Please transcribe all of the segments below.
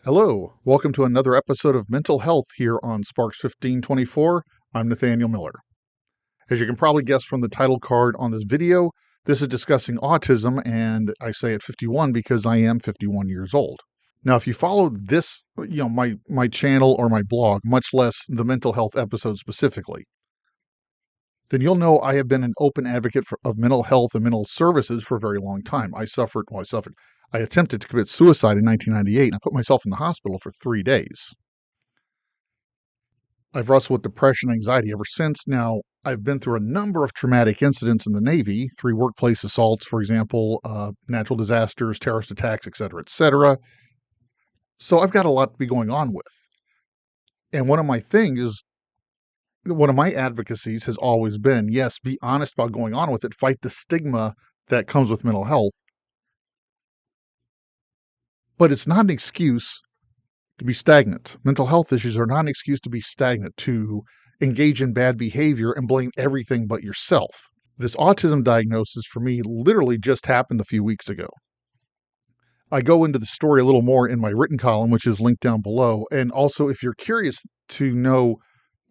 Hello, welcome to another episode of Mental Health here on Sparks 1524. I'm Nathaniel Miller. As you can probably guess from the title card on this video, this is discussing autism, and I say at 51 because I am 51 years old. Now, if you follow this, my channel or my blog, much less the mental health episode specifically, then you'll know I have been an open advocate of mental health and mental services for a very long time. I attempted to commit suicide in 1998 and I put myself in the hospital for 3 days. I've wrestled with depression and anxiety ever since. Now, I've been through a number of traumatic incidents in the Navy, 3 workplace assaults, for example, natural disasters, terrorist attacks, et cetera, et cetera. So I've got a lot to be going on with. And one of my advocacies has always been, yes, be honest about going on with it, fight the stigma that comes with mental health. But it's not an excuse to be stagnant. Mental health issues are not an excuse to be stagnant, to engage in bad behavior and blame everything but yourself. This autism diagnosis for me literally just happened a few weeks ago. I go into the story a little more in my written column, which is linked down below. And also, if you're curious to know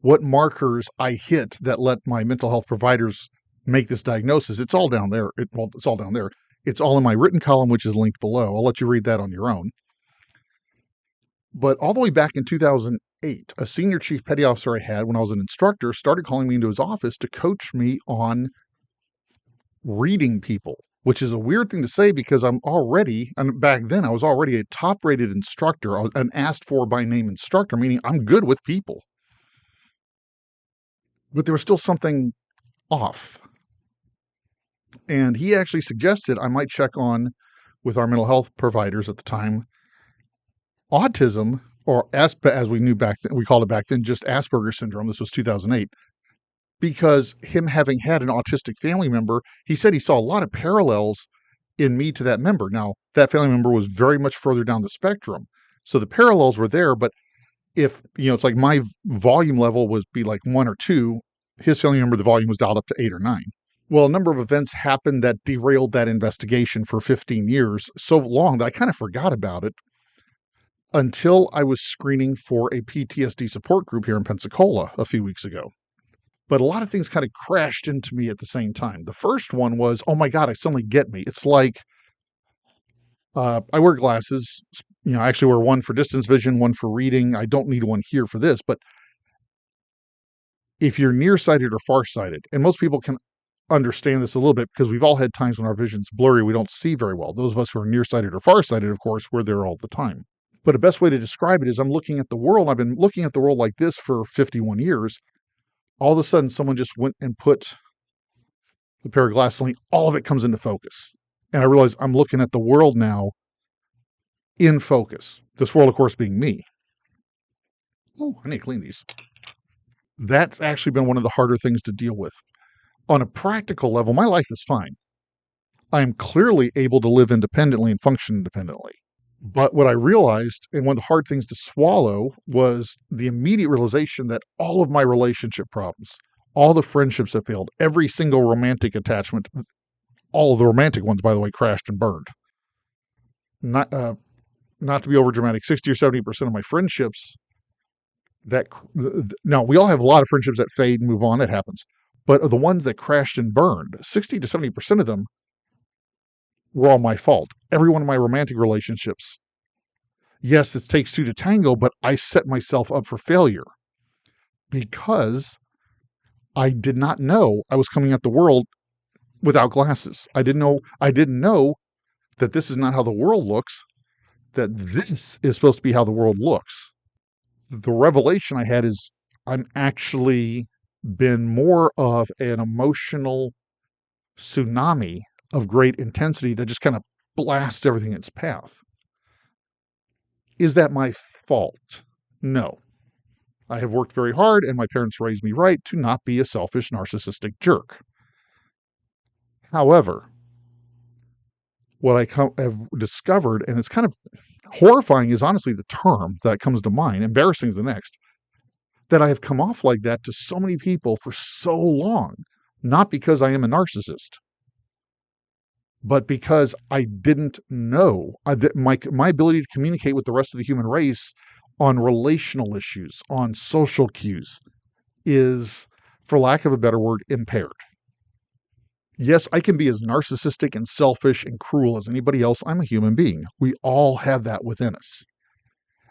what markers I hit that let my mental health providers make this diagnosis, it's all down there. It's all down there. It's all in my written column, which is linked below. I'll let you read that on your own. But all the way back in 2008, a senior chief petty officer I had when I was an instructor started calling me into his office to coach me on reading people, which is a weird thing to say because and back then I was already a top-rated instructor, an asked for by name instructor, meaning I'm good with people. But there was still something off. And he actually suggested I might check on with our mental health providers at the time, autism, or as we knew back then, we called it back then just Asperger's syndrome. This was 2008. Because him having had an autistic family member, he said he saw a lot of parallels in me to that member. Now, that family member was very much further down the spectrum. So the parallels were there, but if, it's like my volume level would be like 1 or 2, his family member, the volume was dialed up to 8 or 9. Well, a number of events happened that derailed that investigation for 15 years, so long that I kind of forgot about it until I was screening for a PTSD support group here in Pensacola a few weeks ago. But a lot of things kind of crashed into me at the same time. The first one was, oh my God, I suddenly get me. It's like I wear glasses. I actually wear one for distance vision, one for reading. I don't need one here for this. But if you're nearsighted or farsighted, and most people can understand this a little bit because we've all had times when our vision's blurry, we don't see very well. Those of us who are nearsighted or farsighted, of course, we're there all the time. But the best way to describe it is I'm looking at the world. I've been looking at the world like this for 51 years. All of a sudden, someone just went and put the pair of glasses on, all of it comes into focus. And I realize I'm looking at the world now in focus. This world, of course, being me. Oh, I need to clean these. That's actually been one of the harder things to deal with. On a practical level, my life is fine. I am clearly able to live independently and function independently. But what I realized, and one of the hard things to swallow, was the immediate realization that all of my relationship problems, all the friendships that failed, every single romantic attachment, all of the romantic ones, by the way, crashed and burned. Not to be overdramatic, 60 or 70% of my friendships now we all have a lot of friendships that fade and move on. It happens. But of the ones that crashed and burned, 60 to 70% of them were all my fault. Every one of my romantic relationships. Yes, it takes 2 to tango, but I set myself up for failure because I did not know I was coming at the world without glasses. I didn't know that this is not how the world looks, that this is supposed to be how the world looks. The revelation I had is I'm actually been more of an emotional tsunami of great intensity that just kind of blasts everything in its path. Is that my fault? No. I have worked very hard, and my parents raised me right to not be a selfish, narcissistic jerk. However, what I have discovered, and it's kind of horrifying is honestly the term that comes to mind, embarrassing is the next, that I have come off like that to so many people for so long, not because I am a narcissist. But because I didn't know, my ability to communicate with the rest of the human race on relational issues, on social cues, is, for lack of a better word, impaired. Yes, I can be as narcissistic and selfish and cruel as anybody else. I'm a human being. We all have that within us.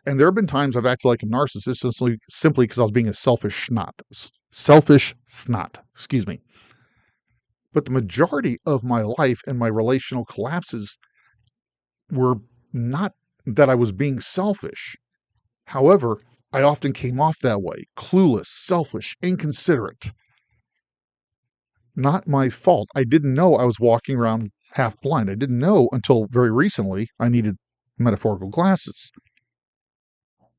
And there have been times I've acted like a narcissist simply because I was being a selfish snot. Selfish snot, excuse me. But the majority of my life and my relational collapses were not that I was being selfish. However, I often came off that way, clueless, selfish, inconsiderate. Not my fault. I didn't know I was walking around half blind. I didn't know until very recently I needed metaphorical glasses.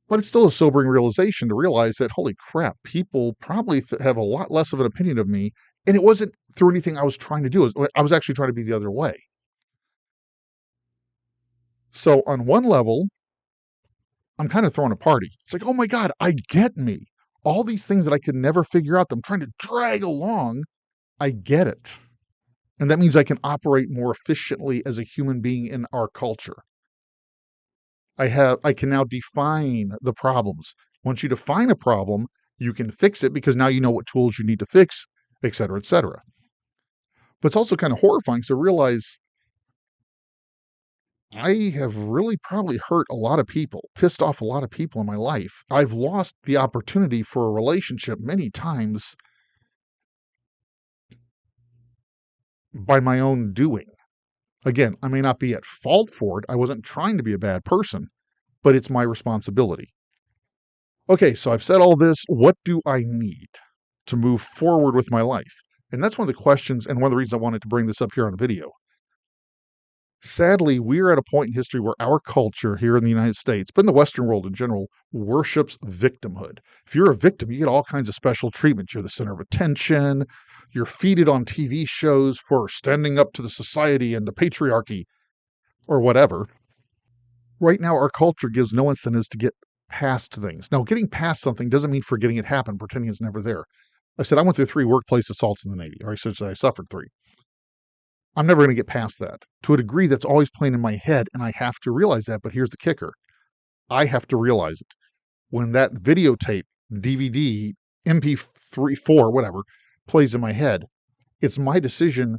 But it's still a sobering realization to realize that, holy crap, people probably have a lot less of an opinion of me. And it wasn't through anything I was trying to do. I was actually trying to be the other way. So on one level, I'm kind of throwing a party. It's like, oh my God, I get me. All these things that I could never figure out, that I'm trying to drag along, I get it. And that means I can operate more efficiently as a human being in our culture. I can now define the problems. Once you define a problem, you can fix it because now you know what tools you need to fix, et cetera, et cetera. But it's also kind of horrifying to realize I have really probably hurt a lot of people, pissed off a lot of people in my life. I've lost the opportunity for a relationship many times by my own doing. Again, I may not be at fault for it. I wasn't trying to be a bad person, but it's my responsibility. Okay, so I've said all this. What do I need to move forward with my life? And that's one of the questions and one of the reasons I wanted to bring this up here on video. Sadly, we're at a point in history where our culture here in the United States, but in the Western world in general, worships victimhood. If you're a victim, you get all kinds of special treatment. You're the center of attention. You're feted on TV shows for standing up to the society and the patriarchy or whatever. Right now, our culture gives no incentives to get past things. Now, getting past something doesn't mean forgetting it happened, pretending it's never there. I said I went through 3 workplace assaults in the Navy, or I should say I suffered 3. I'm never going to get past that. To a degree, that's always playing in my head, and I have to realize that. But here's the kicker: I have to realize it. When that videotape, DVD, MP3, 4, whatever, plays in my head, it's my decision.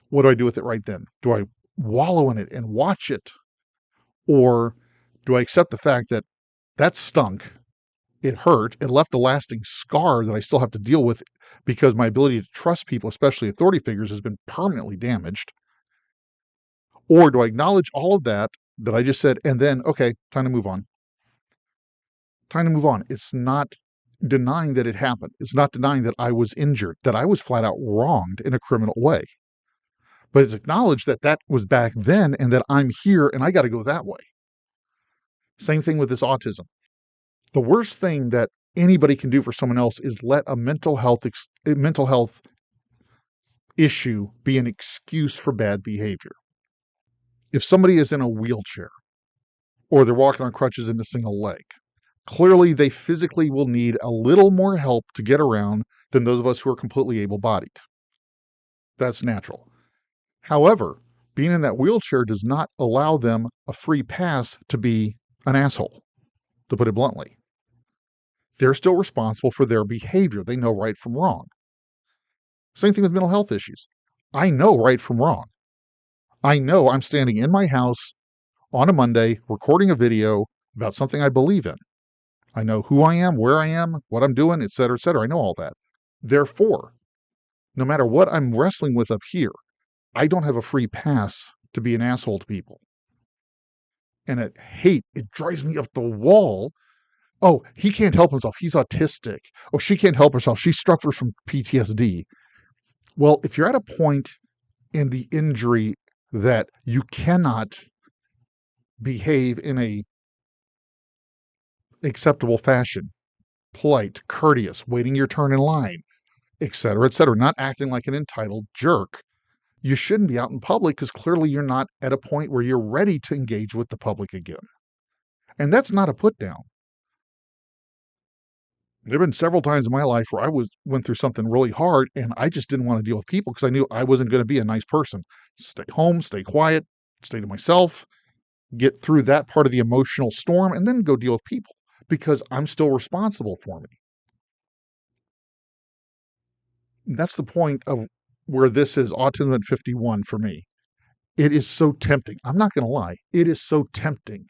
What do I do with it right then? Do I wallow in it and watch it? Or do I accept the fact that that stunk? It hurt. It left a lasting scar that I still have to deal with because my ability to trust people, especially authority figures, has been permanently damaged. Or do I acknowledge all of that I just said, and then, okay, time to move on? Time to move on. It's not denying that it happened. It's not denying that I was injured, that I was flat out wronged in a criminal way. But it's acknowledged that that was back then and that I'm here and I got to go that way. Same thing with this autism. The worst thing that anybody can do for someone else is let a mental health issue be an excuse for bad behavior. If somebody is in a wheelchair or they're walking on crutches and missing a leg, clearly they physically will need a little more help to get around than those of us who are completely able-bodied. That's natural. However, being in that wheelchair does not allow them a free pass to be an asshole, to put it bluntly. They're still responsible for their behavior. They know right from wrong. Same thing with mental health issues. I know right from wrong. I know I'm standing in my house on a Monday recording a video about something I believe in. I know who I am, where I am, what I'm doing, et cetera, et cetera. I know all that. Therefore, no matter what I'm wrestling with up here, I don't have a free pass to be an asshole to people. And it drives me up the wall. Oh, he can't help himself. He's autistic. Oh, she can't help herself. She suffers from PTSD. Well, if you're at a point in the injury that you cannot behave in a acceptable fashion, polite, courteous, waiting your turn in line, et cetera, not acting like an entitled jerk, you shouldn't be out in public because clearly you're not at a point where you're ready to engage with the public again. And that's not a put down. There've been several times in my life where went through something really hard, and I just didn't wanna deal with people because I knew I wasn't gonna be a nice person. Stay home, stay quiet, stay to myself, get through that part of the emotional storm, and then go deal with people because I'm still responsible for me. That's the point of where this is Autism at 51 for me. It is so tempting. I'm not gonna lie, it is so tempting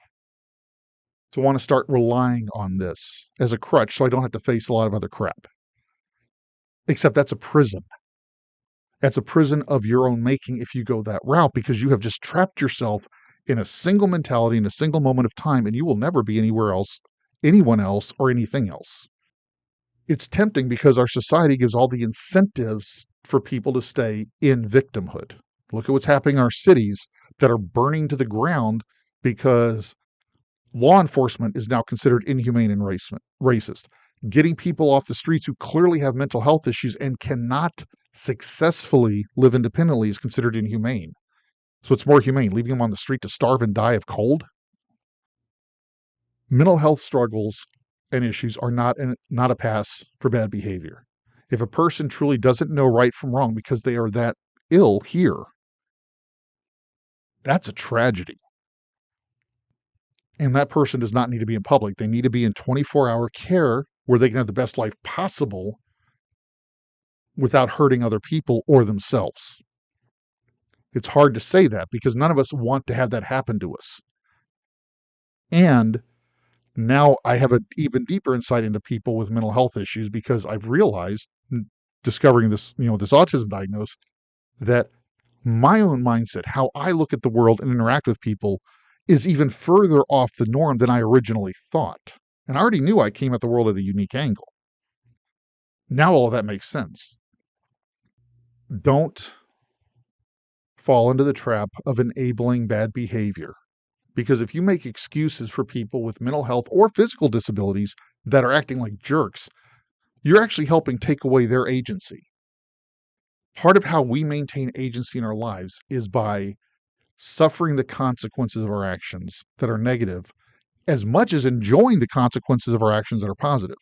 to wanna start relying on this as a crutch so I don't have to face a lot of other crap. Except that's a prison. That's a prison of your own making if you go that route because you have just trapped yourself in a single mentality in a single moment of time, and you will never be anywhere else, anyone else, or anything else. It's tempting because our society gives all the incentives for people to stay in victimhood. Look at what's happening in our cities that are burning to the ground because law enforcement is now considered inhumane and racist. Getting people off the streets who clearly have mental health issues and cannot successfully live independently is considered inhumane. So it's more humane leaving them on the street to starve and die of cold. Mental health struggles and issues are not a pass for bad behavior. If a person truly doesn't know right from wrong because they are that ill here, that's a tragedy. And that person does not need to be in public. They need to be in 24-hour care where they can have the best life possible without hurting other people or themselves. It's hard to say that because none of us want to have that happen to us. And now I have an even deeper insight into people with mental health issues because I've realized, discovering this, this autism diagnosis, that my own mindset, how I look at the world and interact with people, is even further off the norm than I originally thought. And I already knew I came at the world at a unique angle. Now all of that makes sense. Don't fall into the trap of enabling bad behavior. Because if you make excuses for people with mental health or physical disabilities that are acting like jerks, you're actually helping take away their agency. Part of how we maintain agency in our lives is by suffering the consequences of our actions that are negative, as much as enjoying the consequences of our actions that are positive.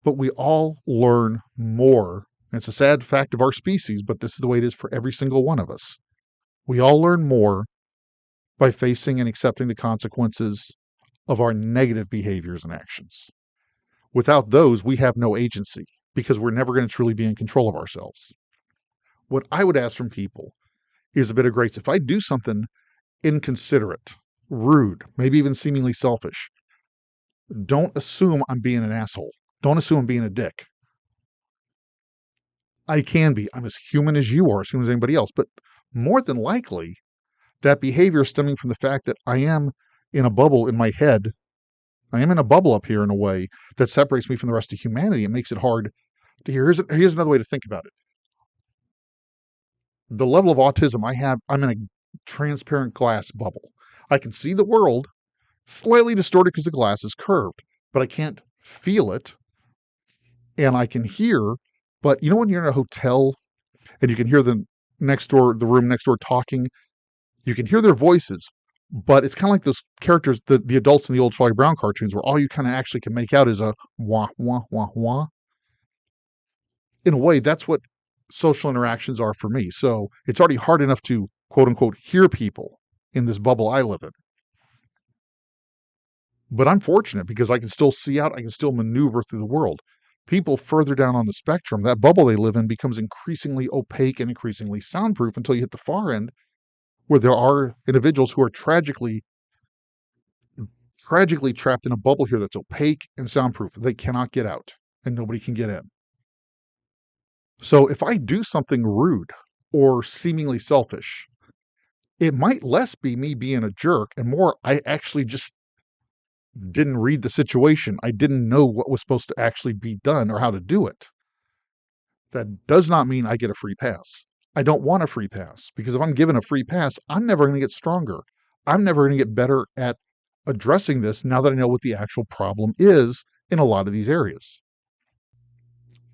But we all learn more. And it's a sad fact of our species, but this is the way it is for every single one of us. We all learn more by facing and accepting the consequences of our negative behaviors and actions. Without those, we have no agency because we're never going to truly be in control of ourselves. What I would ask from people is a bit of grace. If I do something inconsiderate, rude, maybe even seemingly selfish, don't assume I'm being an asshole. Don't assume I'm being a dick. I can be. I'm as human as you are, as human as anybody else. But more than likely, that behavior is stemming from the fact that I am in a bubble in my head. I am in a bubble up here in a way that separates me from the rest of humanity. It makes it hard to hear. Here's another way to think about it. The level of autism I have, I'm in a transparent glass bubble. I can see the world slightly distorted because the glass is curved, but I can't feel it. And I can hear, but when you're in a hotel and you can hear the room next door talking, you can hear their voices, but it's kind of like those characters, the adults in the old Charlie Brown cartoons, where all you kind of actually can make out is a wah, wah, wah, wah. In a way, that's what social interactions are for me. So it's already hard enough to, quote unquote, hear people in this bubble I live in. But I'm fortunate because I can still see out, I can still maneuver through the world. People further down on the spectrum, that bubble they live in becomes increasingly opaque and increasingly soundproof until you hit the far end, where there are individuals who are tragically trapped in a bubble here that's opaque and soundproof. They cannot get out and nobody can get in. So if I do something rude or seemingly selfish, it might less be me being a jerk and more I actually just didn't read the situation. I didn't know what was supposed to actually be done or how to do it. That does not mean I get a free pass. I don't want a free pass because if I'm given a free pass, I'm never going to get stronger. I'm never going to get better at addressing this now that I know what the actual problem is in a lot of these areas.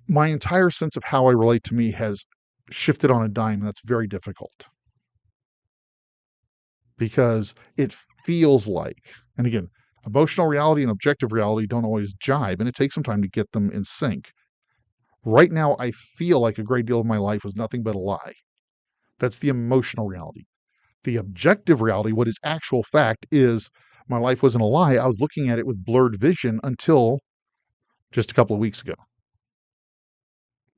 My entire sense of how I relate to me has shifted on a dime. That's very difficult because it feels like, and again, Emotional reality and objective reality don't always jibe, and it takes some time to get them in sync. Right now, I feel like a great deal of my life was nothing but a lie. That's the emotional reality. The objective reality, what is actual fact, is my life wasn't a lie. I was looking at it with blurred vision until just a couple of weeks ago.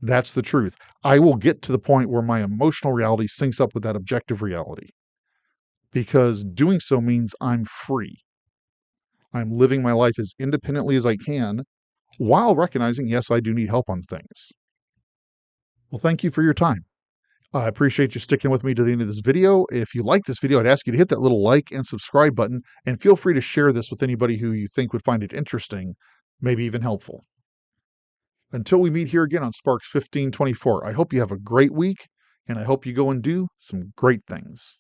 That's the truth. I will get to the point where my emotional reality syncs up with that objective reality because doing so means I'm free. I'm living my life as independently as I can while recognizing, yes, I do need help on things. Well, thank you for your time. I appreciate you sticking with me to the end of this video. If you like this video, I'd ask you to hit that little like and subscribe button, and feel free to share this with anybody who you think would find it interesting, maybe even helpful. Until we meet here again on Sparks 1524, I hope you have a great week, and I hope you go and do some great things.